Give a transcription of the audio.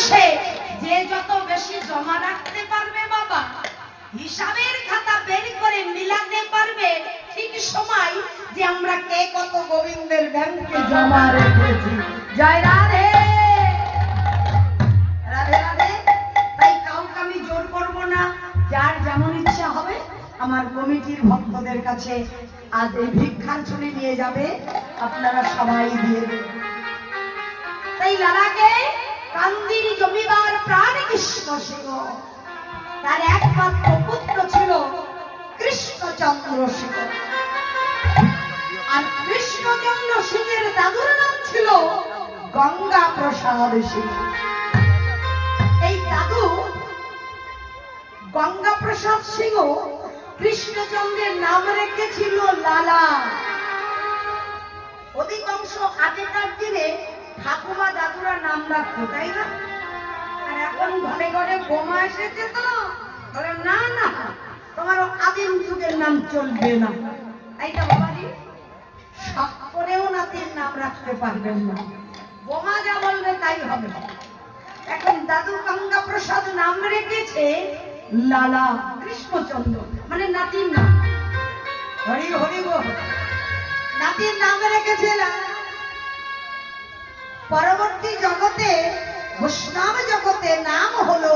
বসে যে যত বেশি জমা রাখতে পারবে বাবা, হিসাবের খাতা বের করে মিলাতে পারবে ঠিক সময় যে আমরা কে কত গোবিন্দের ব্যাংকে জমা রেখেছি। জয় রাধে রাধে রাধে। তাই কাউকে আমি জোর করব না, যার যেমন ইচ্ছা হবে। আমার কমিটির ভক্তদের কাছে আজ এই ভিক্ষার ঝুলি নিয়ে যাবে, আপনারা সবাই দিয়ে দেবেন। তাই লালাকে কান্দির জমিদার প্রাণ কৃষ্ণ সিংহ, তার একমাত্র পুত্র ছিল কৃষ্ণচন্দ্র সিংহ। আর কৃষ্ণচন্দ্র সিংহের দাদুর নাম ছিল গঙ্গা প্রসাদ সিংহ। এই দাদু গঙ্গা প্রসাদ সিংহ কৃষ্ণচন্দ্রের নাম রেখেছিল লালা। অধিকাংশ আগেকার দিনে ঠাকুমা দাদুরা নাম রাখতো, তাই না? আর এখন ঘরে ঘরে বোমা এসেছে, তো বলে না না, তোমার আদিম যুগের নাম চলবে না। তাইটা বাবাজি, শখ করেও নাতির নাম রাখতে পারবেন না, বোমা যা বলবে তাই হবে। এখন দাদু গঙ্গা প্রসাদ নাম রেখেছে লালা কৃষ্ণচন্দ্র, মানে নাতির নাম। হরি হরি বল, নাতির নাম রেখেছে লালা। পরবর্তী জগতে, বৈষ্ণব জগতে নাম হলো